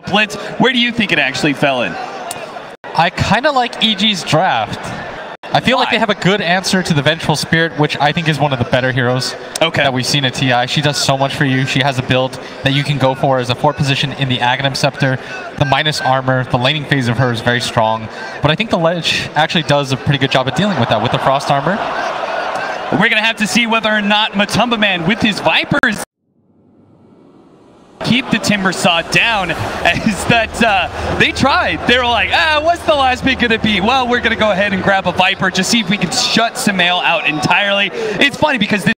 Blitz, where do you think it actually fell in? I kind of like EG's draft. I feel like they have a good answer to the Vengeful Spirit, which I think is one of the better heroes that we've seen at TI. She does so much for you. She has a build that you can go for as a fort position in the Aghanim Scepter. The minus armor, the laning phase of her is very strong. But I think the Ledge actually does a pretty good job at dealing with that with the Frost armor. We're going to have to see whether or not Matumba Man with his Vipers keep the Timber Saw down, as that they tried. They were like, what's the last pick going to be? Well, we're going to go ahead and grab a Viper, just see if we can shut Sumail out entirely. It's funny because this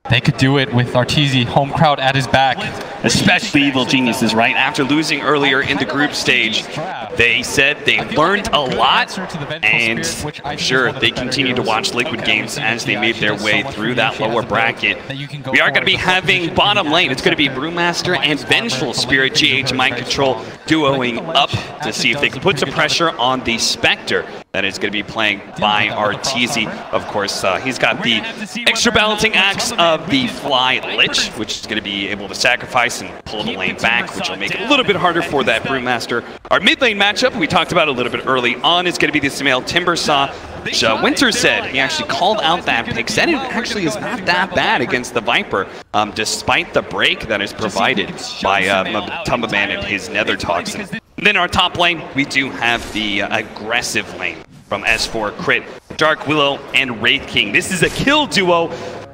They could do it with Arteezy, home crowd at his back. Especially Evil Geniuses, right? After losing earlier in the group stage, they said they learned a lot, and I'm sure they continue to watch Liquid games as they made their way through that lower bracket. We are going to be having bottom lane. It's going to be Brewmaster and Vengeful Spirit, GH Mind Control duoing up to see if they can put some pressure on the Spectre that is going to be playing by Arteezy. Of course, he's got the extra balancing axe of the Fly Lich, which is going to be able to sacrifice and pull the lane back, which will make it a little bit harder for that Brewmaster. Our mid lane matchup, we talked about a little bit early on, is going to be the Sumail Timber Saw, which Winter said he actually called out that pick, said it actually is not that bad against the Viper, despite the break that is provided by Matumba Man and his Nether Toxin. And then our top lane, we do have the aggressive lane from S4 Crit, Dark Willow and Wraith King. This is a kill duo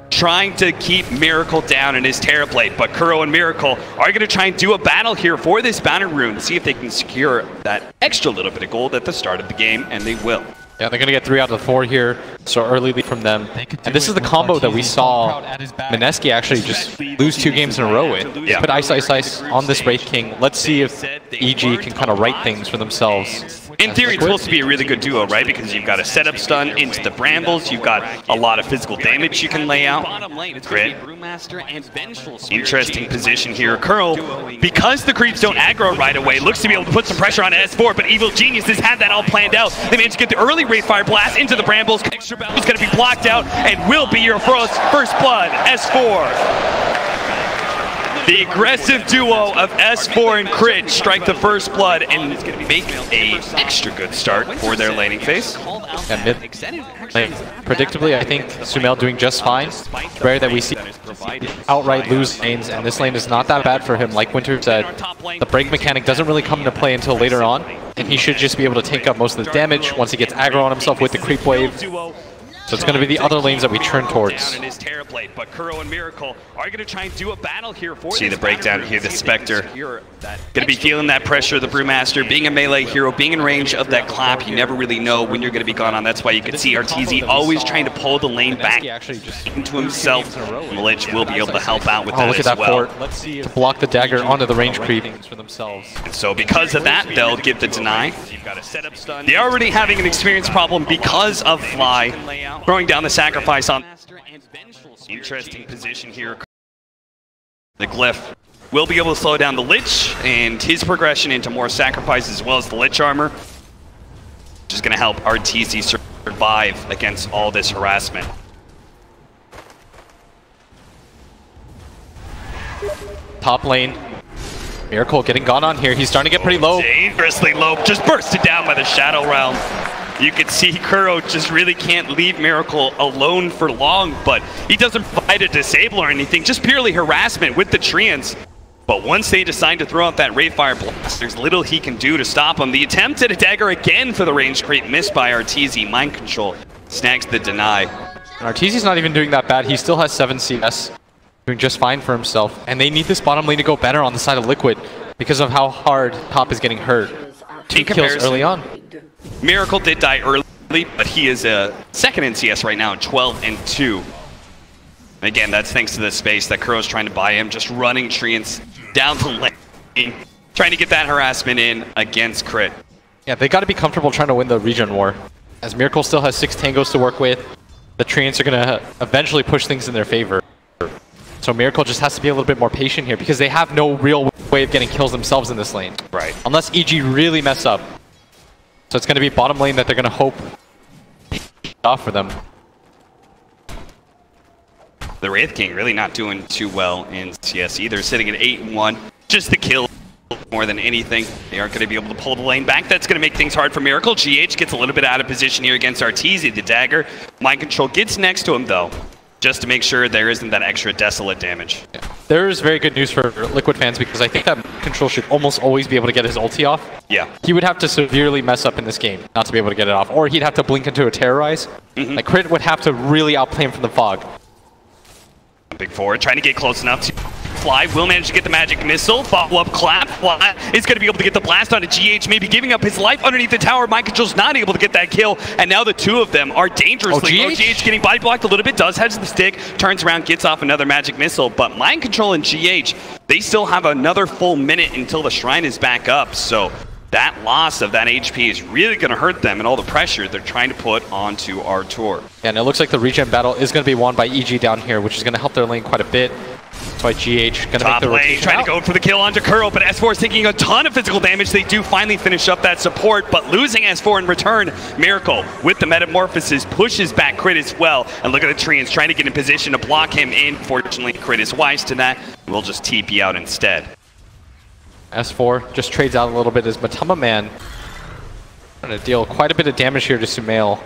trying to keep Miracle down in his Terrorblade, but Kuro and Miracle are going to try and do a battle here for this Banner Rune, see if they can secure that extra little bit of gold at the start of the game, and they will. Yeah, they're going to get 3 out of 4 here, so early lead from them. And this is the combo that we saw Mineski actually just lose 2 games in a row with. Yeah. Put Ice on this Wraith King. Let's see if EG can kind of write things for themselves. In theory, it's supposed to be a really good duo, right? Because you've got a setup stun into the Brambles, you've got a lot of physical damage you can lay out. Great. Interesting position here. Kuro, because the creeps don't aggro right away, looks to be able to put some pressure on S4, but Evil Geniuses had that all planned out. They managed to get the early Wraithfire blast into the Brambles. Extra battle is going to be blocked out and will be your first blood, S4. The aggressive duo of S4 and Crit strike the first blood and make a extra good start for their laning phase. And mid lane, predictably, I think Sumail doing just fine. It's rare that we see outright lose lanes, and this lane is not that bad for him. Like Winter said, the break mechanic doesn't really come into play until later on, and he should just be able to take up most of the damage once he gets aggro on himself with the creep wave. So it's going to be the other lanes that we turn towards. But Kuro and Miracle are going to try and do a battle here for see the breakdown here, the Spectre. Going to be feeling that pressure, the Brewmaster, being a melee hero, being in range of that clap, you never really know when you're going to be gone on. That's why you can see Arteezy always trying to pull the lane back into himself. And Lich will be able to help out with that look as at that well. Fort. Let's see to block the dagger onto the range creep for themselves. And so because of that, they'll give the deny. They're already having an experience problem because of Fly throwing down the sacrifice on. Interesting position here. The Glyph will be able to slow down the Lich and his progression into more sacrifice as well as the Lich armor, which is going to help Arteezy survive against all this harassment. Top lane, Miracle getting gone on here. He's starting to get pretty low. Dangerously low, just bursted down by the Shadow Realm. You can see Kuro just really can't leave Miracle alone for long, but he doesn't fight a disable or anything, just purely harassment with the Treants. But once they decide to throw out that Wraithfire blast, there's little he can do to stop him. The attempt at a dagger again for the range creep, missed by Arteezy. Mind Control snags the deny. And Arteezy's not even doing that bad. He still has 7 CS, doing just fine for himself. And they need this bottom lane to go better on the side of Liquid because of how hard top is getting hurt. 2 kills early on. Miracle did die early, but he is second in CS right now, 12-2. Again, that's thanks to the space that Kuro's trying to buy him, just running Treants down the lane, trying to get that harassment in against Crit. Yeah, they got to be comfortable trying to win the regen war, as Miracle still has 6 tangos to work with. the Treants are going to eventually push things in their favor. So Miracle just has to be a little bit more patient here because they have no real way of getting kills themselves in this lane. Right. Unless EG really mess up. So it's going to be bottom lane that they're going to hope off for them. The Wraith King really not doing too well in CS either, sitting at 8-1. Just the kill more than anything. They aren't going to be able to pull the lane back. That's going to make things hard for Miracle. GH gets a little bit out of position here against Arteezy. The dagger. Mind Control gets next to him though, just to make sure there isn't that extra desolate damage. Yeah. There's very good news for Liquid fans because I think that Control should almost always be able to get his ulti off. Yeah. He would have to severely mess up in this game not to be able to get it off. Or he'd have to blink into a Terrorize. Like Crit would have to really outplay him from the fog. Big forward trying to get close enough to Fly. Will manage to get the magic missile. Follow-up clap. Fly is going to be able to get the blast onto GH, maybe giving up his life underneath the tower. Mind Control's not able to get that kill, and now the two of them are dangerously low. GH getting body blocked a little bit, does heads to the stick, turns around, gets off another magic missile, but Mind Control and GH, they still have another full minute until the shrine is back up, so that loss of that HP is really going to hurt them and all the pressure they're trying to put onto Artur. Yeah, and it looks like the regen battle is going to be won by EG down here, which is going to help their lane quite a bit. That's why GH going to make the rotation trying to go for the kill onto Kuro, but S4 is taking a ton of physical damage. They do finally finish up that support, but losing S4 in return. Miracle with the Metamorphosis pushes back Crit as well. And look at the Treants trying to get in position to block him in. Fortunately, Crit is wise to that. We'll just TP out instead. S4 just trades out a little bit as Matama Man trying to deal quite a bit of damage here to Sumail.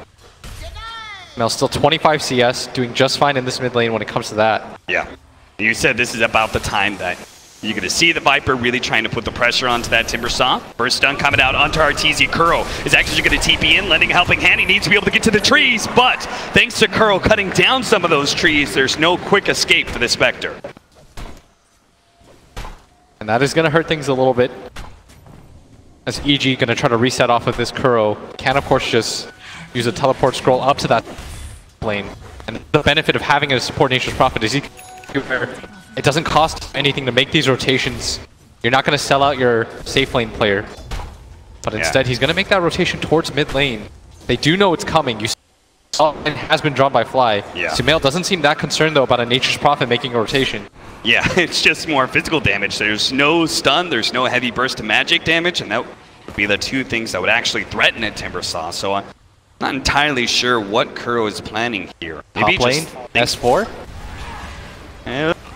Sumail still 25 CS, doing just fine in this mid lane when it comes to that. Yeah. You said this is about the time that you're going to see the Viper really trying to put the pressure onto that Timbersaw. First stun coming out onto Arteezy. Kuro is actually going to TP in, lending a helping hand. He needs to be able to get to the trees, but thanks to Kuro cutting down some of those trees, there's no quick escape for the Spectre. And that is going to hurt things a little bit. As EG going to try to reset off with this Kuro. Can of course just use a teleport scroll up to that lane. And the benefit of having a support Nature's Prophet is it doesn't cost anything to make these rotations. You're not going to sell out your safe lane player. But instead he's going to make that rotation towards mid lane. They do know it's coming. You saw it has been drawn by Fly. Yeah. Sumail doesn't seem that concerned though about a Nature's Prophet making a rotation. Yeah, it's just more physical damage. There's no stun, there's no heavy burst of magic damage, and that would be the two things that would actually threaten a Timbersaw. So I'm not entirely sure what Kuro is planning here. Maybe top lane, S4?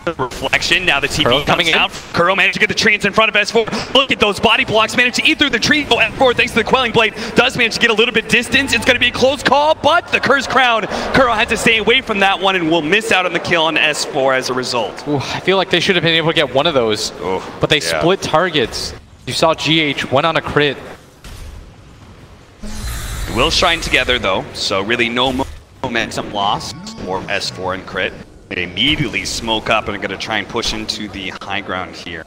Reflection, now the TP comes out. Kuro managed to get the treants in front of S4. Look at those body blocks, managed to eat through the tree. Oh, S4, thanks to the Quelling Blade, does manage to get a little bit distance. It's going to be a close call, but the Curse Crown, Kuro had to stay away from that one and will miss out on the kill on S4 as a result. Ooh, I feel like they should have been able to get one of those, but they split targets. You saw GH went on a crit. Will shine together though, so really no momentum lost for S4 and Crit. They immediately smoke up and are going to try and push into the high ground here.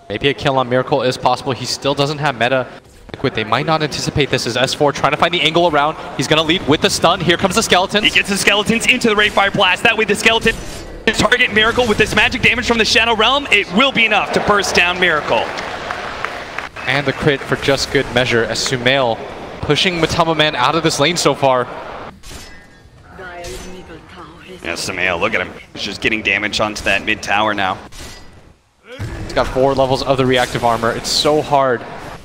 Maybe a kill on Miracle is possible. He still doesn't have meta. Liquid, they might not anticipate this as S4 trying to find the angle around. He's going to lead with the stun. Here comes the Skeletons. He gets the Skeletons into the Rayfire Blast. That way the Skeleton target Miracle with this magic damage from the Shadow Realm. It will be enough to burst down Miracle. And the crit for just good measure as Sumail pushing Matama Man out of this lane so far. Yeah, Sumail, look at him. He's just getting damage onto that mid tower now. He's got 4 levels of the reactive armor. It's so hard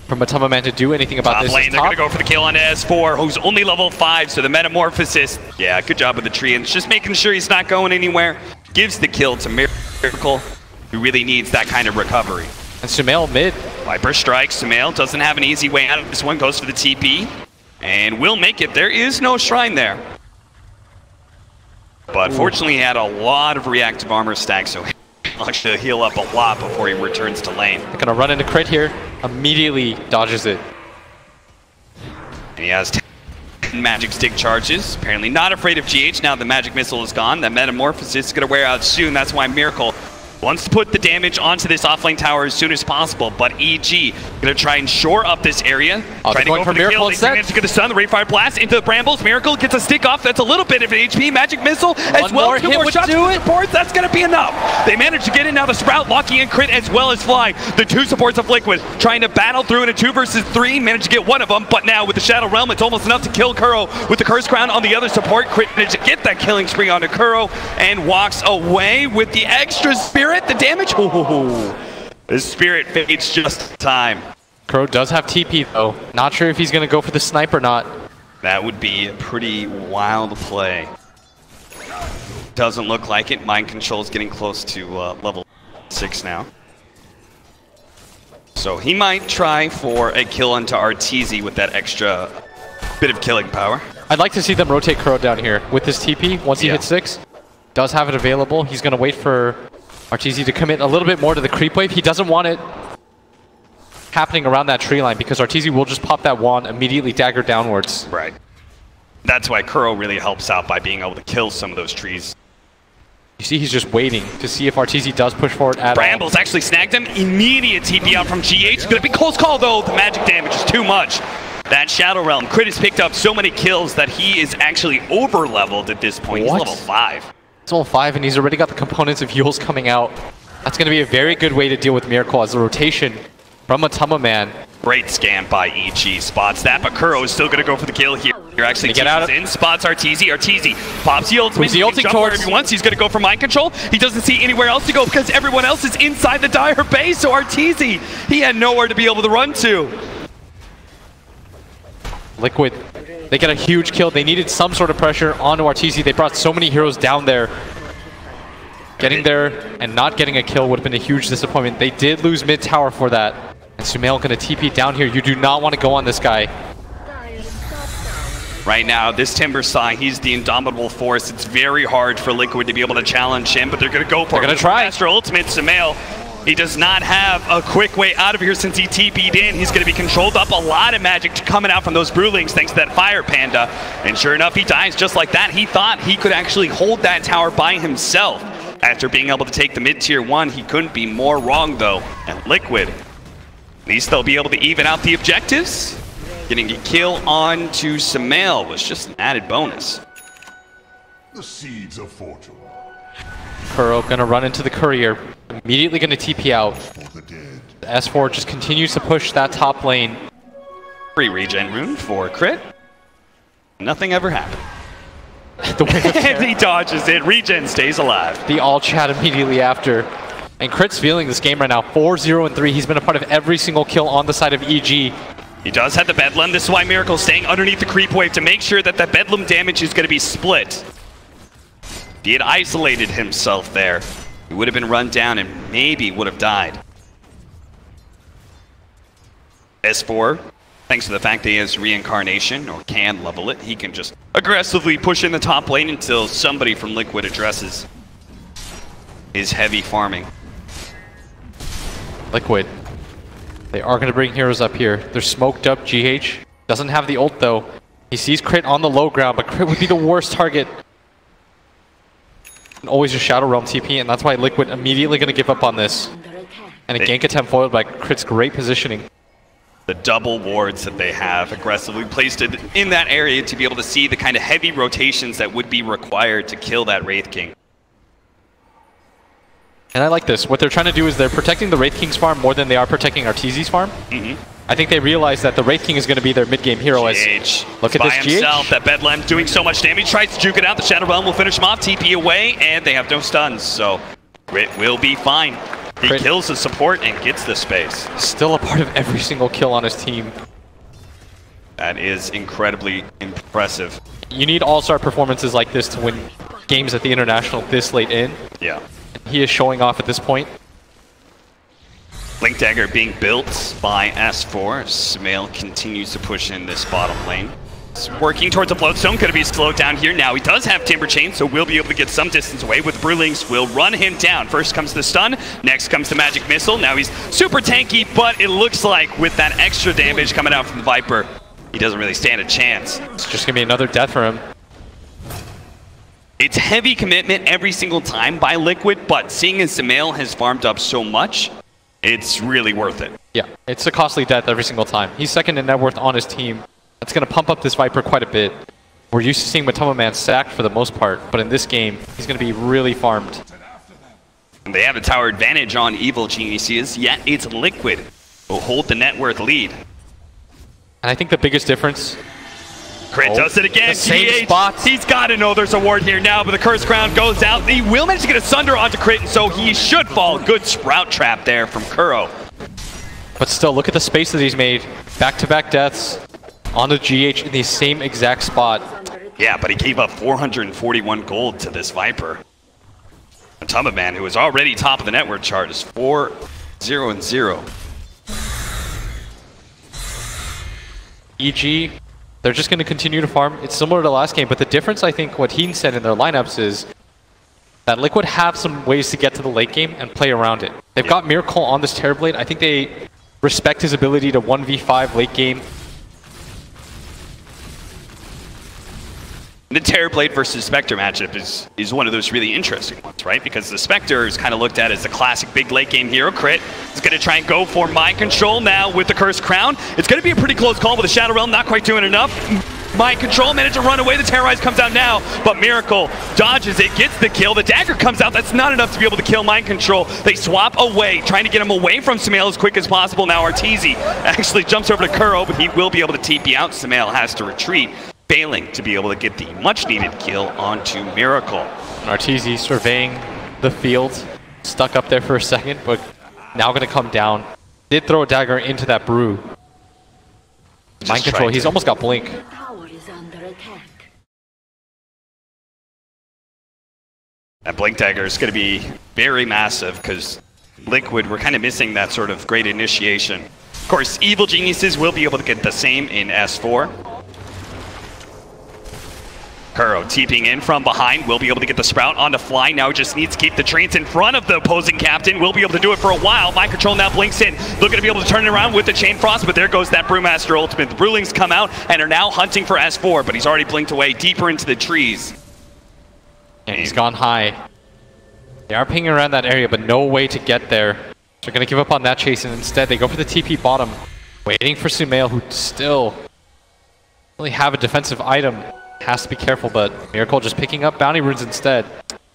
for Matama Man to do anything about this. Lane, they're going to go for the kill on S4, who's only level 5, so the Metamorphosis. Yeah, good job with the tree, and just making sure he's not going anywhere. Gives the kill to Miracle, who really needs that kind of recovery. And Sumail mid. Viper strikes. Sumail doesn't have an easy way out of this one. Goes for the TP, and will make it. There is no shrine there. But fortunately, he had a lot of reactive armor stacks, so he'll actually heal up a lot before he returns to lane. They're gonna run into crit here. Immediately dodges it. And he has 10 magic stick charges. Apparently not afraid of GH now the magic missile is gone. That Metamorphosis is gonna wear out soon. That's why Miracle Wants to put the damage onto this offlane tower as soon as possible, but EG gonna try and shore up this area. Trying to go for the kill. They manage to get the stun, the Ray Fire Blast into the Brambles. Miracle gets a stick off. That's a little bit of an HP. Magic Missile as well. Two more shots from the supports. That's gonna be enough. They manage to get in now. The Sprout locking in crit as well as Fly. The two supports of Liquid trying to battle through in a 2 versus 3. Managed to get one of them, but now with the Shadow Realm, it's almost enough to kill Kuro with the Curse Crown on the other support. Crit managed to get that killing spree onto Kuro and walks away with the extra spirit. The damage. Ooh, the spirit fades just in time. Kuro does have TP though. Not sure if he's going to go for the snipe or not. That would be a pretty wild play. Doesn't look like it. Mind Control's getting close to level 6 now. So he might try for a kill onto Arteezy with that extra bit of killing power. I'd like to see them rotate Kuro down here with his TP once he hits 6. Does have it available. He's going to wait for Arteezy to commit a little bit more to the creep wave. He doesn't want it happening around that tree line because Arteezy will just pop that wand, immediately dagger downwards. Right. That's why Kuro really helps out by being able to kill some of those trees. You see he's just waiting to see if Arteezy does push forward at all. Brambles actually snagged him. Immediate TP out from GH. It's going to be close call though. The magic damage is too much. That Shadow Realm. Crit has picked up so many kills that he is actually over-leveled at this point. What? He's level 5. He's level 5 and he's already got the components of Yules coming out. That's going to be a very good way to deal with Miracle as the rotation from Atama Man. Great scan by EG. Spots that, but Kuro is still going to go for the kill here. You're actually get out in, spots Arteezy. Arteezy pops the ultimate. Who's the ulting towards? Wherever he wants. He's going to go for Mind Control. He doesn't see anywhere else to go because everyone else is inside the Dire base. So Arteezy, he had nowhere to be able to run to. Liquid, they get a huge kill. They needed some sort of pressure onto Arteezy. They brought so many heroes down there. Getting there and not getting a kill would have been a huge disappointment. They did lose mid tower for that. And Sumail going to TP down here. You do not want to go on this guy. Right now, this Timber Saw, he's the indomitable force. It's very hard for Liquid to be able to challenge him, but they're going to go for it. They're going to try. Master Ultimate Sumail. He does not have a quick way out of here since he TP'd in. He's going to be controlled up. A lot of magic coming out from those Brewlings thanks to that Fire Panda. And sure enough, he dies just like that. He thought he could actually hold that tower by himself. After being able to take the mid-tier 1, he couldn't be more wrong, though. And Liquid, at least they'll be able to even out the objectives. Getting a kill on to Sumail was just an added bonus. The seeds of fortune. Kuro going to run into the courier. Immediately going to TP out. The S4 just continues to push that top lane. Free regen rune for crit. Nothing ever happened. The way and he dodges it. Regen stays alive. The all chat immediately after. And Crit's feeling this game right now. 4-0-3. He's been a part of every single kill on the side of EG. He does have the Bedlam. This is why Miracle's staying underneath the creep wave to make sure that the Bedlam damage is going to be split. If he had isolated himself there, he would have been run down and maybe would have died. S4, thanks to the fact that he has reincarnation or can level it, he can just aggressively push in the top lane until somebody from Liquid addresses his heavy farming. Liquid. They are going to bring heroes up here. They're smoked up. GH doesn't have the ult though. He sees Crit on the low ground, but Crit would be the worst target. And always just Shadow Realm TP, and that's why Liquid immediately going to give up on this. And a gank attempt foiled by Crit's great positioning. The double wards that they have aggressively placed it in that area to be able to see the kind of heavy rotations that would be required to kill that Wraith King. And I like this. What they're trying to do is they're protecting the Wraith King's farm more than they are protecting Arteezy's farm. I think they realize that the Wraith King is going to be their mid-game hero. As look at this himself, that Bedlam doing so much damage. Tries to juke it out. The Shadow Realm will finish him off. TP away, and they have no stuns, so Crit will be fine. He kills the support and gets the space. Still a part of every single kill on his team. That is incredibly impressive. You need all-star performances like this to win games at the International this late in. Yeah. He is showing off at this point. Blink Dagger being built by S4. Sumail continues to push in this bottom lane. He's working towards a Bloodstone, going to be slowed down here. Now he does have Timber Chain, so we'll be able to get some distance away with Brewlings. Will run him down. First comes the stun, next comes the Magic Missile. Now he's super tanky, but it looks like with that extra damage coming out from the Viper, he doesn't really stand a chance. It's just going to be another death for him. It's heavy commitment every single time by Liquid, but seeing as Sumail has farmed up so much, it's really worth it. Yeah, it's a costly death every single time. He's second in net worth on his team. That's going to pump up this Viper quite a bit. We're used to seeing Matoma Man sacked for the most part, but in this game, he's going to be really farmed. And they have a tower advantage on Evil Geniuses, yet it's Liquid who hold the net worth lead. And I think the biggest difference... Crit does it again. Same spots. He's got to know there's a ward here now, but the Curse Crown goes out. He will manage to get a Sunder onto Crit, and so he should fall. Good Sprout Trap there from Kuro. But still, look at the space that he's made. Back-to-back deaths on the GH in the same exact spot. Yeah, but he gave up 441 gold to this Viper. Matoma Man, who is already top of the network chart, is 4-0-0. EG, they're just going to continue to farm. It's similar to last game, but the difference, I think, what Heen said in their lineups is that Liquid have some ways to get to the late game and play around it. They've got Miracle on this Terrorblade. I think they respect his ability to 1v5 late game. The Terrorblade versus Spectre matchup is one of those really interesting ones, right? Because the Spectre is kind of looked at as the classic big late game hero. Crit is going to try and go for Mind Control now with the Cursed Crown. It's going to be a pretty close call with the Shadow Realm not quite doing enough. Mind Control managed to run away. The Terrorize comes out now, but Miracle dodges it, gets the kill. The Dagger comes out. That's not enough to be able to kill Mind Control. They swap away, trying to get him away from Sumail as quick as possible. Now Arteezy actually jumps over to Kuro, but he will be able to TP out. Sumail has to retreat, failing to be able to get the much-needed kill onto Miracle. Arteezy surveying the field, stuck up there for a second, but now going to come down. Did throw a dagger into that brew. Mind Control, he's almost got Blink. That Blink Dagger is going to be very massive because Liquid, we're kind of missing that sort of great initiation. Of course, Evil Geniuses will be able to get the same in S4. Kuro TPing in from behind, will be able to get the Sprout on the fly. Now he just needs to keep the treants in front of the opposing captain. Will be able to do it for a while. Mind Control now blinks in. Looking to be able to turn it around with the Chain Frost, but there goes that Brewmaster ultimate. The Brewlings come out and are now hunting for S4, but he's already blinked away deeper into the trees. And he's gone high. They are pinging around that area, but no way to get there. They're going to give up on that chase, and instead they go for the TP bottom, waiting for Sumail, who still really have a defensive item. Has to be careful, but Miracle just picking up bounty runes instead.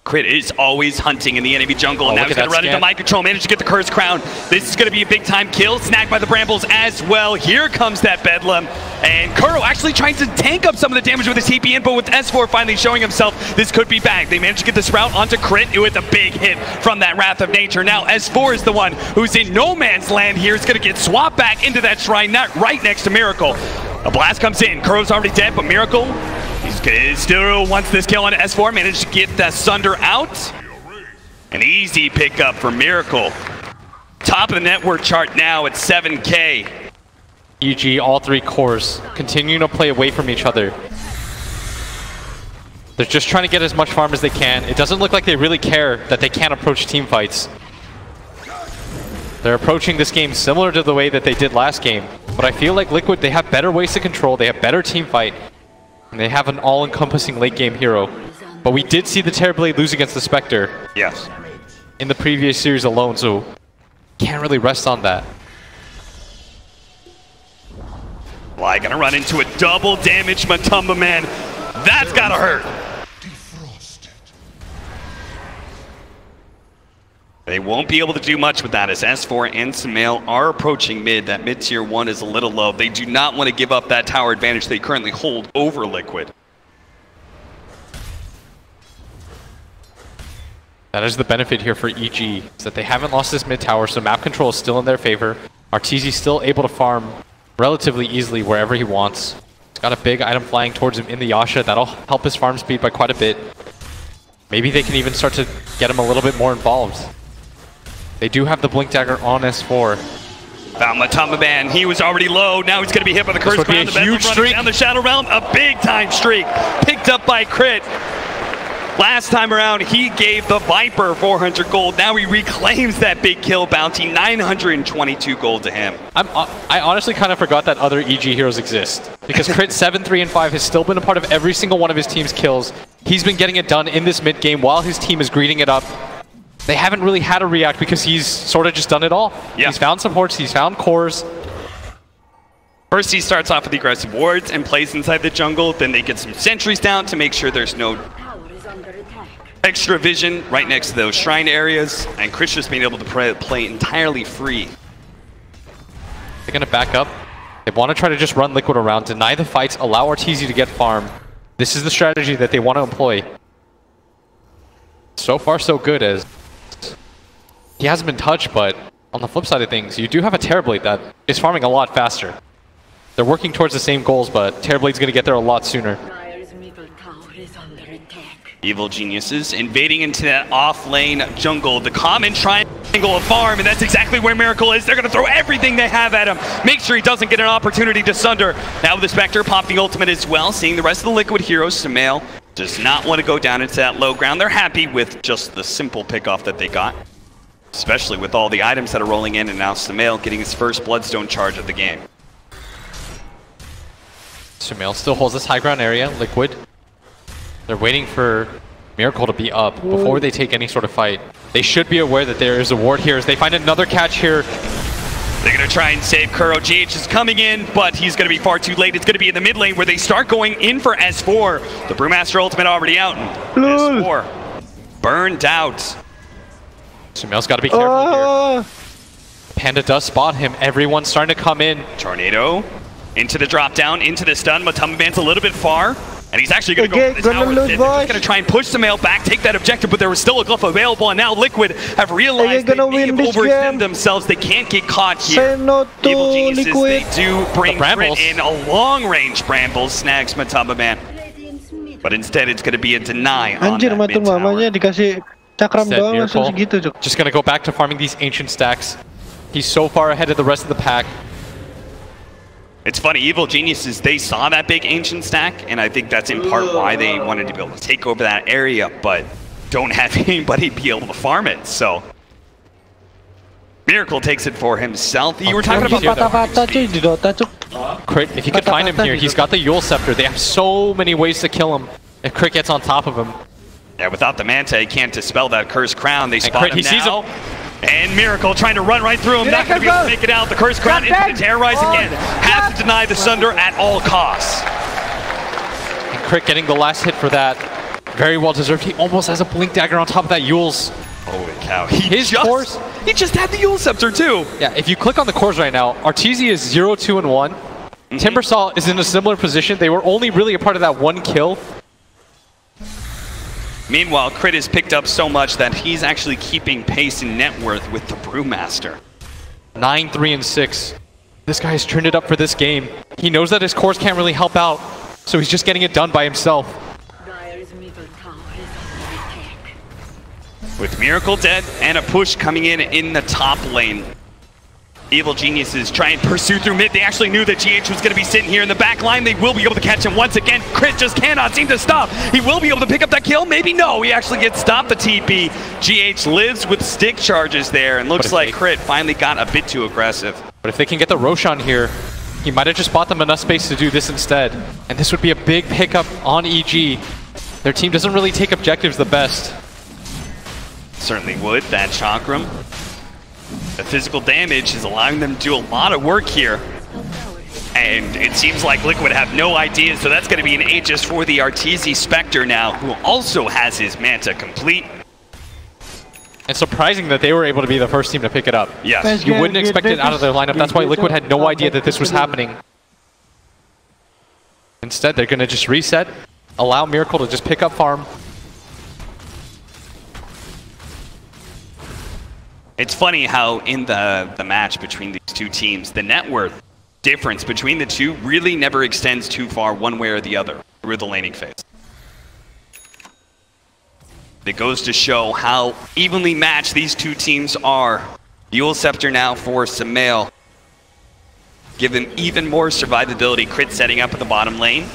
Crit is always hunting in the enemy jungle, and now he's going to run into Mind Control, manage to get the Cursed Crown. This is going to be a big-time kill, snagged by the Brambles as well. Here comes that Bedlam, and Kuro actually trying to tank up some of the damage with his TP in, but with S4 finally showing himself, this could be bad. They managed to get the Sprout onto Crit with a big hit from that Wrath of Nature. Now S4 is the one who's in no man's land here. It's going to get swapped back into that shrine, not right next to Miracle. A blast comes in, Kuro's already dead, but Miracle, he still wants this kill on S4, managed to get that Sunder out. An easy pickup for Miracle. Top of the network chart now at 7K. EG, all three cores, continuing to play away from each other. They're just trying to get as much farm as they can. It doesn't look like they really care that they can't approach team fights. They're approaching this game similar to the way that they did last game. But I feel like Liquid, they have better ways to control, they have better team fight, and they have an all-encompassing late-game hero. But we did see the Terrorblade lose against the Spectre. Yes. In the previous series alone, so can't really rest on that. Fly gonna run into a double damage Matoma Man. That's gotta hurt. They won't be able to do much with that as S4 and Sumail are approaching mid. That mid tier 1 is a little low. They do not want to give up that tower advantage they currently hold over Liquid. That is the benefit here for EG, is that they haven't lost this mid tower, so map control is still in their favor. Arteezy still able to farm relatively easily wherever he wants. He's got a big item flying towards him in the Yasha. That'll help his farm speed by quite a bit. Maybe they can even start to get him a little bit more involved. They do have the Blink Dagger on S4. Found Matoma Man. He was already low. Now he's going to be hit by the Cursed Crown. This would be a huge streak. Down the Shadow Realm. A big-time streak. Picked up by Crit. Last time around, he gave the Viper 400 gold. Now he reclaims that big kill bounty. 922 gold to him. I honestly kind of forgot that other EG heroes exist. Because Crit 7, 3, and 5 has still been a part of every single one of his team's kills. He's been getting it done in this mid game while his team is greeting it up. They haven't really had to react because he's sort of just done it all. Yeah. He's found supports, he's found cores. First he starts off with the aggressive wards and plays inside the jungle, then they get some sentries down to make sure there's no extra vision right next to those shrine areas, and Chris just being able to play entirely free. They're gonna back up. They want to try to just run Liquid around, deny the fights, allow RTZ to get farm. This is the strategy that they want to employ. So far so good, as he hasn't been touched, but on the flip side of things, you do have a Terrorblade that is farming a lot faster. They're working towards the same goals, but Terrorblade's going to get there a lot sooner. Evil Geniuses invading into that off-lane jungle, the common triangle of farm, and that's exactly where Miracle is. They're going to throw everything they have at him, make sure he doesn't get an opportunity to Sunder. Now with the Spectre, pop the ultimate as well, seeing the rest of the Liquid heroes. Sumail does not want to go down into that low ground. They're happy with just the simple pickoff that they got, especially with all the items that are rolling in, and now Sumail getting his first Bloodstone charge of the game. Sumail still holds this high ground area. Liquid, they're waiting for Miracle to be up before they take any sort of fight. They should be aware that there is a ward here as they find another catch here. They're going to try and save Kuro. GH is coming in, but he's going to be far too late. It's going to be in the mid lane where they start going in for S4. The Brewmaster ultimate already out. S4 burned out. Sumail's got to be careful here. Panda does spot him. Everyone's starting to come in. Tornado into the drop down, into the stun. Matumbaman's a little bit far. And he's actually going to go for this tower. They're just going to try and push Sumail back, take that objective, but there was still a glyph available, and now Liquid have realized they may have overextended themselves. They can't get caught here. Evil Geniuses, they do bring Crit in. A long-range Bramble snags Matumbaman. But instead, it's going to be a deny on that mid tower. Just going to go back to farming these ancient stacks. He's so far ahead of the rest of the pack. It's funny, Evil Geniuses, they saw that big ancient stack, and I think that's in part why they wanted to be able to take over that area, but don't have anybody be able to farm it, so. Miracle takes it for himself. You were talking about Crit, if you could find him here, he's got the Yule Scepter. They have so many ways to kill him if Crit gets on top of him. Yeah, without the Manta, he can't dispel that Cursed Crown. They spot him now. Sees him. And Miracle trying to run right through him, not going to be able to make it out. The Cursed Crown into the Terrorize again. Has to deny the Sunder at all costs. And Crit getting the last hit for that. Very well deserved. He almost has a Blink Dagger on top of that Yule's. Holy cow. His cores. He just had the Yule Scepter too. Yeah, if you click on the cores right now, Arteezy is 0, 2, and 1. Timbersaw is in a similar position. They were only really a part of that one kill. Meanwhile, Crit has picked up so much that he's actually keeping pace in net worth with the Brewmaster. 9, 3, and 6. This guy has turned it up for this game. He knows that his cores can't really help out, so he's just getting it done by himself. With Miracle dead and a push coming in the top lane. Evil Geniuses try and pursue through mid. They actually knew that GH was going to be sitting here in the back line. They will be able to catch him once again. Crit just cannot seem to stop. He will be able to pick up that kill. Maybe no. He actually gets stopped the TP. GH lives with stick charges there, and looks like Crit finally got a bit too aggressive. But if they can get the Roshan here, he might have just bought them enough space to do this instead. And this would be a big pickup on EG. Their team doesn't really take objectives the best. Certainly would. That Chakram. The physical damage is allowing them to do a lot of work here. And it seems like Liquid have no idea, so that's going to be an Aegis for the Arteezy Spectre now, who also has his Manta complete. It's surprising that they were able to be the first team to pick it up. Yes. You wouldn't expect it out of their lineup. That's why Liquid had no idea that this was happening. Instead, they're going to just reset, allow Miracle to just pick up farm. It's funny how in the match between these two teams, the net worth difference between the two really never extends too far one way or the other through the laning phase. It goes to show how evenly matched these two teams are. Yule Scepter now for Sumail. Give him even more survivability. Crit setting up at the bottom lane.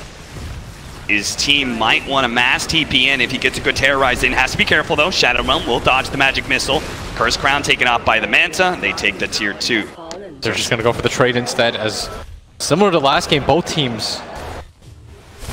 His team might want to mass TP in if he gets a good Terrorize in. Has to be careful though. Shadow Realm will dodge the Magic Missile. Cursed Crown taken off by the Manta. They take the tier 2. They're just going to go for the trade instead, as similar to last game, both teams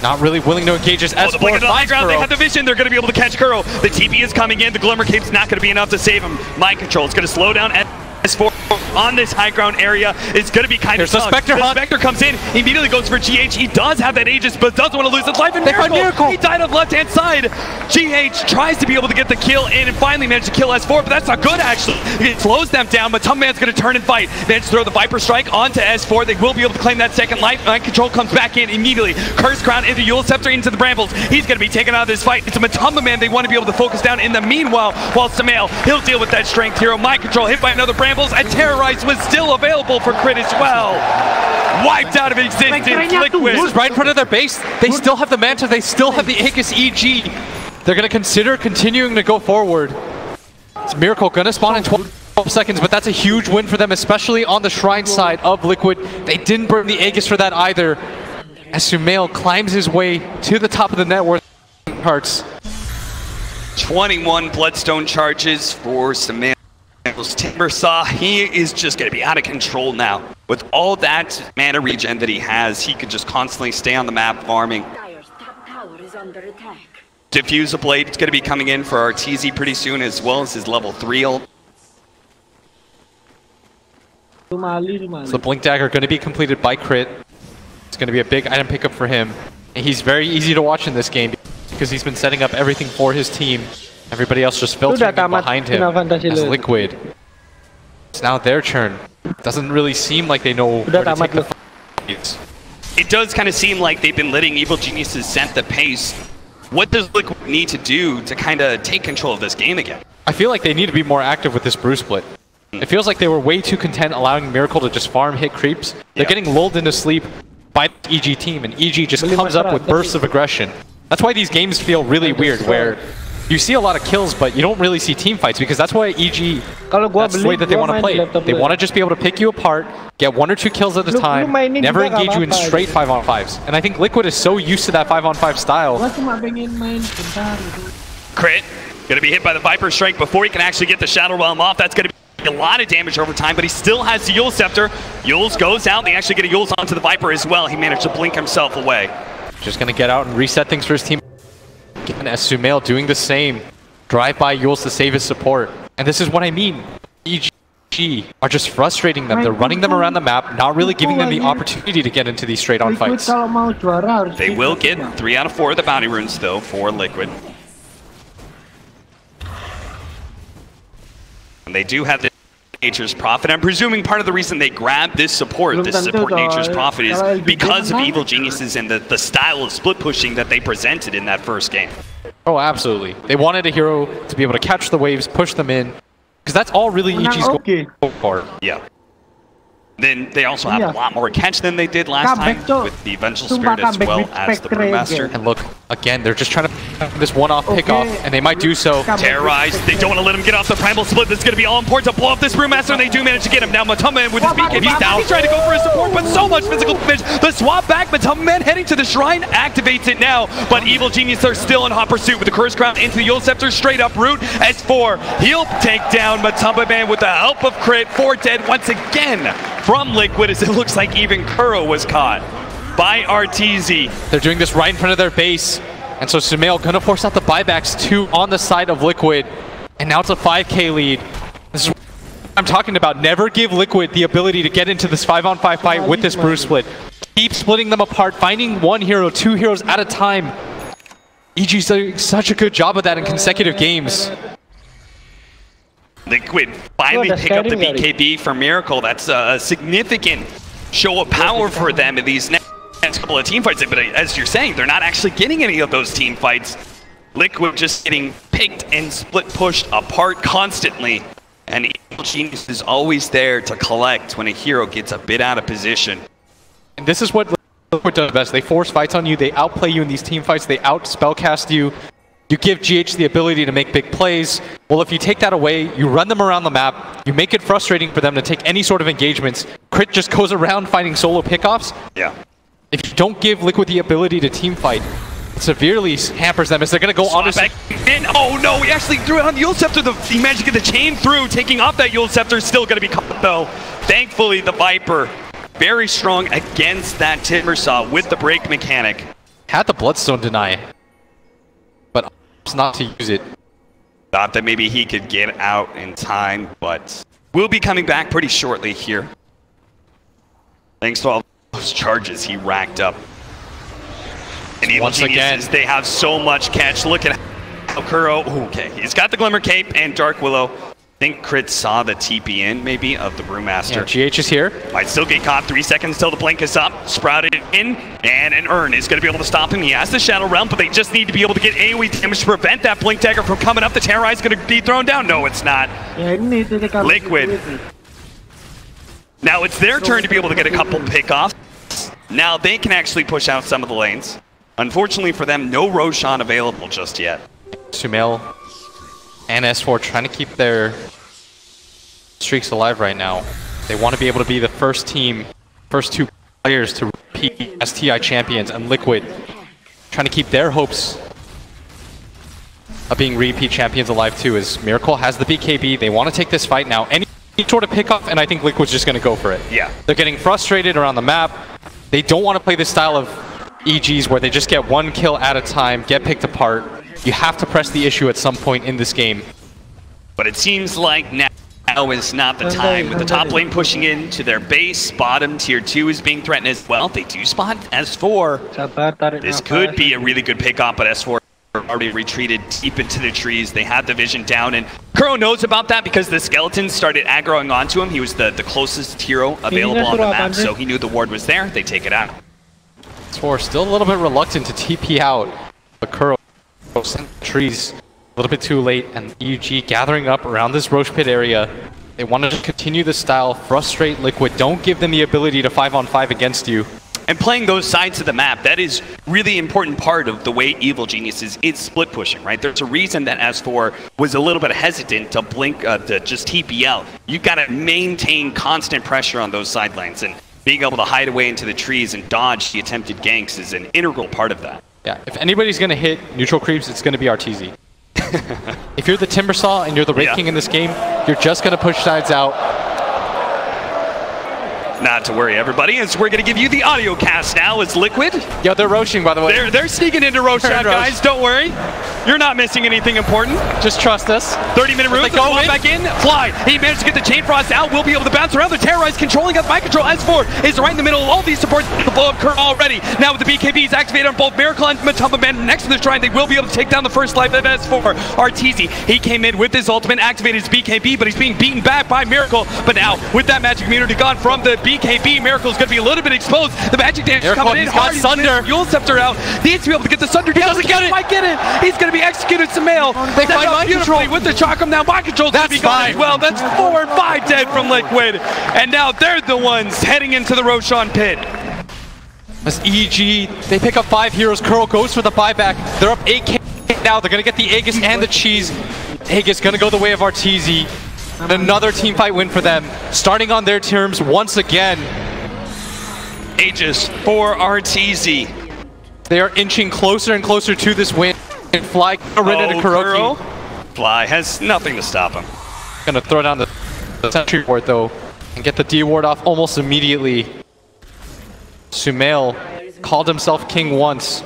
not really willing to engage this S4. The blink of the high ground, they have the vision, they're going to be able to catch Kuro. The TP is coming in, the Glimmer Cape's not going to be enough to save him. Mind Control is going to slow down S4 on this high ground area. It's going to be kind of tough. The Spectre comes in, immediately goes for GH. He does have that Aegis, but doesn't want to lose his life. And Miracle, he died on the left-hand side. GH tries to be able to get the kill in and finally managed to kill S4, but that's not good, actually. It slows them down, but Man's going to turn and fight. Managed to throw the Viper Strike onto S4. They will be able to claim that second life. Mind Control comes back in immediately. Curse Crown into Eul Scepter into the Brambles. He's going to be taken out of this fight. It's a Man they want to be able to focus down. In the meanwhile, while Samael, he'll deal with that Strength hero. Mind Control hit by another Brambles, and Terrorize was still available for crit as well. Wiped out of existence. Liquid right in front of their base. They still have the Manta. They still have the Aegis EG. They're going to consider continuing to go forward. It's Miracle going to spawn in 12 seconds, but that's a huge win for them, especially on the Shrine side of Liquid. They didn't burn the Aegis for that either. As Sumail climbs his way to the top of the net worth hearts. 21 Bloodstone charges for Sumail. Timbersaw, he is just going to be out of control now. With all that mana regen that he has, he could just constantly stay on the map farming. Diffuser Blade is going to be coming in for our TZ pretty soon, as well as his level 3 ult. So the Blink Dagger going to be completed by Crit. It's going to be a big item pickup for him. And he's very easy to watch in this game because he's been setting up everything for his team. Everybody else just filtering behind him as Liquid. It's now their turn. Doesn't really seem like they know where to take the fights. It does kind of seem like they've been letting Evil Geniuses set the pace. What does Liquid need to do to kind of take control of this game again? I feel like they need to be more active with this brew split. It feels like they were way too content allowing Miracle to just farm hit creeps. They're getting lulled into sleep by the EG team, and EG just comes up with bursts of aggression. That's why these games feel really weird, where you see a lot of kills, but you don't really see team fights, because that's why EG, that's the way that they want to play. They want to just be able to pick you apart, get 1 or 2 kills at a time, never engage you in straight 5-on-5s. And I think Liquid is so used to that 5-on-5 style. Crit, going to be hit by the Viper Strike before he can actually get the Shadow Realm off. That's going to be a lot of damage over time, but he still has the Eul Scepter. Eul's goes out, they actually get a Eul's onto the Viper as well. He managed to blink himself away. Just going to get out and reset things for his team. And as Sumail doing the same, drive by Yules to save his support. And this is what I mean. EG are just frustrating them. They're running them around the map, not really giving them the opportunity to get into these straight-on fights. They will get 3 out of 4 of the bounty runes, though, for Liquid. And they do have the Nature's Prophet. I'm presuming part of the reason they grabbed this support Nature's Prophet, is because of Evil Geniuses and the style of split pushing that they presented in that first game. Oh, absolutely. They wanted a hero to be able to catch the waves, push them in, because that's all really EG's goal for. Yeah. Then they also have a lot more catch than they did last time with the Vengeful Spirit as well as the Brewmaster. And look, again, they're just trying to this one-off pickoff, and they might do so. Terrorized. They don't want to let him get off the Primal Split. That's going to be all important to blow up this Brewmaster, and they do manage to get him. Now Man with his BK, he's down. He's trying to go for his support, but so much physical damage. The swap back, Man heading to the Shrine, activates it now, but Evil Genius are still in hot pursuit with the Curse Crown into the Eul Scepter, straight up route. S4, he'll take down Man with the help of Crit. 4 dead once again from Liquid, as it looks like even Kuro was caught by RTZ. They're doing this right in front of their base, and so Sumail gonna force out the buybacks too on the side of Liquid, and now it's a 5k lead. This is what I'm talking about. Never give Liquid the ability to get into this 5-on-5 fight with this brew split. Keep splitting them apart, finding 1 hero, 2 heroes at a time. EG's doing such a good job of that in consecutive games. Liquid finally pick up the BKB for Miracle. That's a significant show of power for them in these next couple of team fights. But as you're saying, they're not actually getting any of those team fights. Liquid just getting picked and split pushed apart constantly. And Evil Genius is always there to collect when a hero gets a bit out of position. And this is what Liquid does best. They force fights on you. They outplay you in these team fights. They out-spellcast you. You give GH the ability to make big plays. Well, if you take that away, you run them around the map, you make it frustrating for them to take any sort of engagements. Crit just goes around finding solo pickoffs. Yeah. If you don't give Liquid the ability to team fight, it severely hampers them as they're going to go on to... Oh no, he actually threw it on the Eul Scepter. He managed to get the chain through, taking off that Eul Scepter. Still going to be caught though. Thankfully, the Viper, very strong against that Timbersaw with the break mechanic. Had the Bloodstone deny, but opts not to use it. Thought that maybe he could get out in time, but will be coming back pretty shortly here. Thanks to all those charges he racked up. And Evil Geniuses, they have so much catch. Look at how Kuro, okay, he's got the Glimmer Cape and Dark Willow. I think Crit saw the TP in, maybe, of the Brewmaster. Yeah, GH is here. Might still get caught. 3 seconds till the blink is up. Sprouted in, and an Urn is going to be able to stop him. He has the Shadow Realm, but they just need to be able to get AoE damage to prevent that Blink Dagger from coming up. The Terrorize is going to be thrown down. No, it's not. Liquid. Now it's their turn to be able to get a couple pickoffs. Now they can actually push out some of the lanes. Unfortunately for them, no Roshan available just yet. Sumail and S4 trying to keep their streaks alive right now. They want to be able to be the first team, first 2 players to repeat as TI champions, and Liquid trying to keep their hopes of being repeat champions alive too, as Miracle has the BKB. They want to take this fight now. Any sort of pickoff, and I think Liquid's just going to go for it. Yeah. They're getting frustrated around the map. They don't want to play this style of EGs where they just get 1 kill at a time, get picked apart. You have to press the issue at some point in this game. But it seems like now is not the time. With the top lane pushing into their base, bottom tier 2 is being threatened as well. They do spot S4. This could be a really good pickoff, but S4 already retreated deep into the trees. They had the vision down, and Kuro knows about that because the skeletons started aggroing onto him. He was the closest hero available on the map, so he knew the ward was there. They take it out. S4 still a little bit reluctant to TP out, but Kuro sent the trees a little bit too late, and EUG gathering up around this Roche Pit area. They wanted to continue this style, frustrate Liquid, don't give them the ability to 5-on-5 against you. And playing those sides of the map, that is really important part of the way Evil Geniuses is split pushing, right? There's a reason that S4 was a little bit hesitant to blink, to just TP out. You gotta maintain constant pressure on those side lanes, and being able to hide away into the trees and dodge the attempted ganks is an integral part of that. Yeah, if anybody's gonna hit neutral creeps, it's gonna be RTZ. If you're the Timbersaw and you're the Wraith King in this game, you're just gonna push sides out. Not to worry, everybody, as we're going to give you the audio cast now as Liquid. Yeah, they're roaching, by the way. They're sneaking into Roshan, guys. Don't worry. You're not missing anything important. Just trust us. 30-minute room. Go back in. Fly. He managed to get the Chain Frost out. We'll be able to bounce around. The Terrorize controlling up. Mind control. S4 is right in the middle of all these supports. The blow up Kurt already. Now with the BKBs activated on both Miracle and Matumba Man next to the shrine, they will be able to take down the first life of S4. RTZ, he came in with his ultimate, activated his BKB, but he's being beaten back by Miracle. But now, with that magic immunity gone from the BKB, Miracle is going to be a little bit exposed. The magic damage Miracle, coming in hard. He's got Sunder. Fuel Scepter out. He needs to be able to get the Sunder down. He doesn't get it. Might get it. He's going to be executed. Sumail. They find Mind Control with the Chakram now. Mind Control. That's fine. Well, that's 4 or 5 dead from Liquid. And now they're the ones heading into the Roshan pit. As EG, they pick up 5 heroes. Curl goes for the buyback. They're up 8k now. They're going to get the Aegis and the Cheese. Aegis going to go the way of RTZ. And another team fight win for them. Starting on their terms once again. Aegis for RTZ. They are inching closer and closer to this win. And Fly into Kuroki. Fly has nothing to stop him. Gonna throw down the sentry ward though and get the D ward off almost immediately. Sumail called himself king once.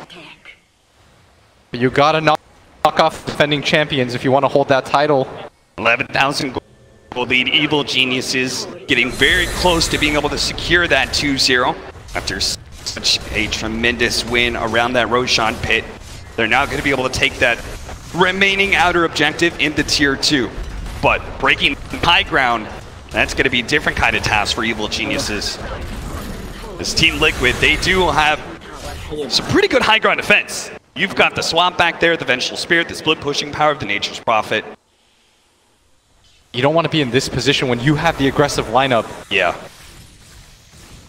But you gotta knock off defending champions if you want to hold that title. 11,000 gold lead. Evil Geniuses getting very close to being able to secure that 2-0 after such a tremendous win around that Roshan pit. They're now going to be able to take that remaining outer objective into tier 2. But breaking high ground, that's going to be a different kind of task for Evil Geniuses. This Team Liquid, they do have some pretty good high ground defense. You've got the swamp back there, the Vengeful Spirit, the split pushing power of the Nature's Prophet. You don't want to be in this position when you have the aggressive lineup. Yeah.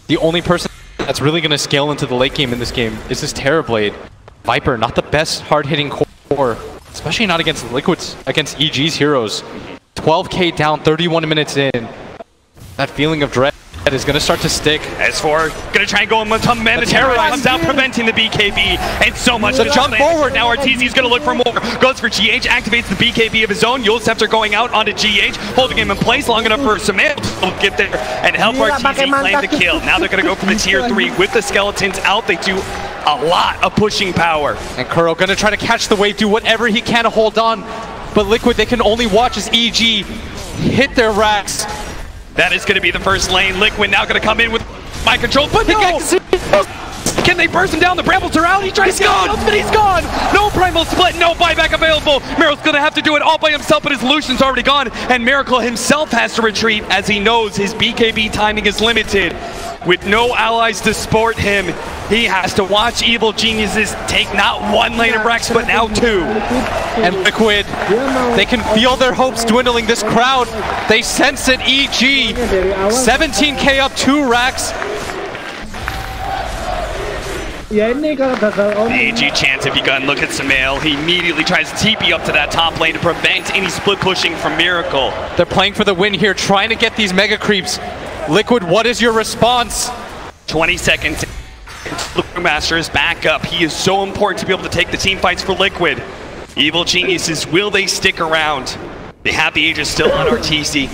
The only person that's really going to scale into the late game in this game is this Terrorblade. Viper, not the best hard-hitting core, especially not against Liquids, against EG's heroes. 12k down, 31 minutes in. That feeling of dread is going to start to stick. S4 going to try and go in with some man. The Terrorize comes out, preventing the BKB, and so much. The jump forward. Now RTZ's going to look for more. Goes for GH, activates the BKB of his own. Yule Scepter going out onto GH, holding him in place long enough for Sumail to get there and help RTZ claim the kill. Now they're going to go for the tier 3 with the skeletons out. They do a lot of pushing power. And Kuro gonna try to catch the wave, do whatever he can to hold on. But Liquid, they can only watch as EG hit their racks. That is going to be the first lane. Liquid now going to come in with mind control, but no! Can they burst him down? The Brambles are out. He tries to go, but he's gone. No primal split, no buyback available. Miracle's going to have to do it all by himself, but his Lucian's already gone. And Miracle himself has to retreat as he knows his BKB timing is limited. With no allies to support him, he has to watch Evil Geniuses take not one lane of Rex, but now two. And Liquid, they can feel their hopes dwindling. This crowd, they sense it. EG, 17k up, 2 racks. The AG chants have begun. Look at Samael. He immediately tries to TP up to that top lane to prevent any split pushing from Miracle. They're playing for the win here, trying to get these mega creeps. Liquid, what is your response? 20 seconds. The Brewmaster is back up. He is so important to be able to take the team fights for Liquid. Evil Geniuses, will they stick around? They have the Aegis still on RTC.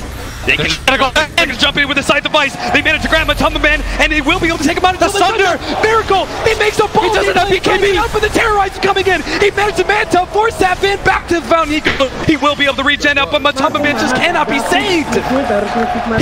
They can jump in with a side device. They manage to grab Matumba Man, and they will be able to take him out of the Thunder. Miracle! He makes a ball. He doesn't have BKB up, but the Terrorizer coming in. He managed to Manta force that in back to the fountain. He will be able to regen up, but Matumba Man just cannot be saved.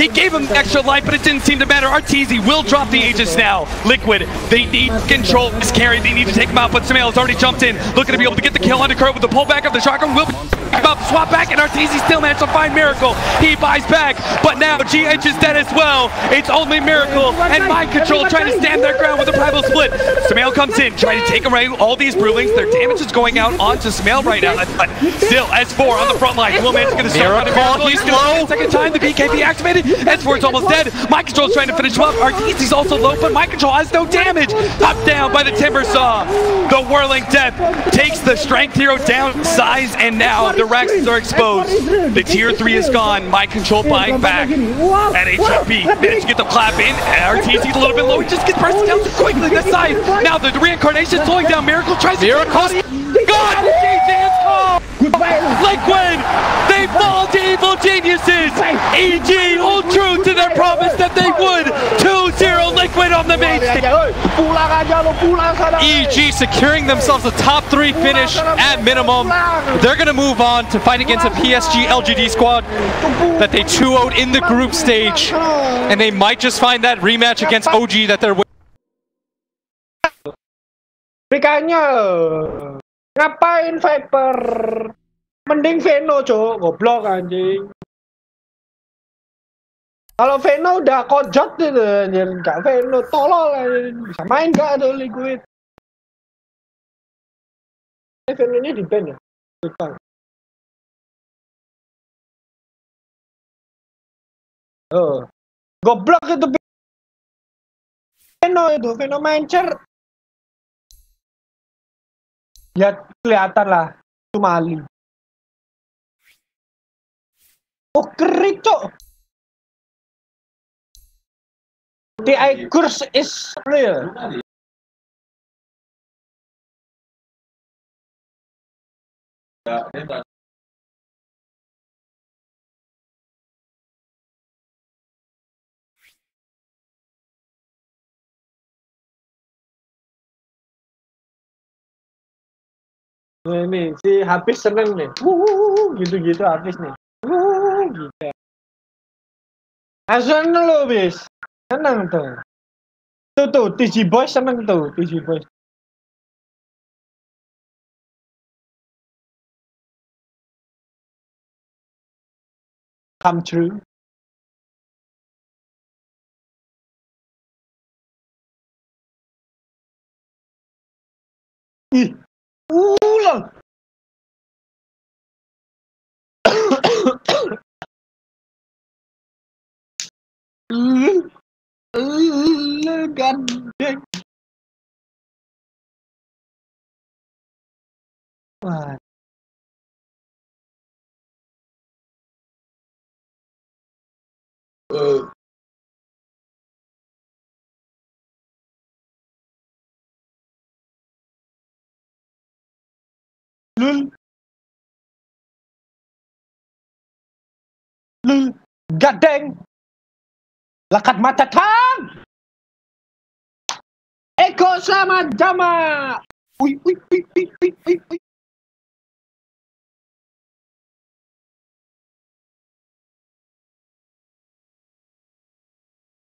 He gave him extra life, but it didn't seem to matter. Arteezy will drop the Aegis now. Liquid, they need control this carry. They need to take him out, but Samael has already jumped in, looking to be able to get the kill on the curve with the pullback of the shotgun. Will about swap back, and Arteezy still managed to find Miracle. He buys back, but now GH is dead as well. It's only Miracle and Mind Control trying to stand their ground with a primal split. Samael comes in, trying to take away all these Brewlings. Their damage is going out onto Samael right now. But still, S4 on the front line. Will Man's going to start Miracle. He's low. Second time, the BKB activated. S4 is almost dead. Mind Control is trying to finish him up. Arteezy's also low, but Mind Control has no damage. Up down by the Timber Saw. The Whirling Death takes the Strength Hero down size, and now the Rexes are exposed. The tier 3 is gone. Mind Control buying back. And HFP managed to get the clap in. Arteezy's a little bit low. He just gets bursted down too quickly this side. Now the reincarnation slowing down. Miracle tries to God! Liquid! They fall to Evil Geniuses! EG hold true to their promise that they would! 2-0 Liquid on the main stage! EG securing themselves a top 3 finish at minimum. They're going to move on to fight against a PSG LGD squad that they 2-0'd in the group stage. And they might just find that rematch against OG that they're winning. Ngapain Viper? Mending Veno, cok. Goblok anjing. Kalau Veno udah kojot gitu anjir. Enggak Veno, tolol anjing. Bisa main gak tuh Liquid? Veno ini di ban ya? Betul. Oh. Goblok itu Veno Mancer. Ya kelihatan lah, itu maling. Oh keren cok. The eye curse is real. Nih, si Hafiz seneng nih. Gitu-gitu Hafiz nih. Gitu. Asal lo, bis. Seneng tuh. Tuh, TG Boys seneng tuh, TG Boys. Come true. Ih. Ulang. Gandeng. Wah. Gadeng. Lakat mata tang. Iko sama Jama. Ui, ui, ui, ui, ui, ui, ui.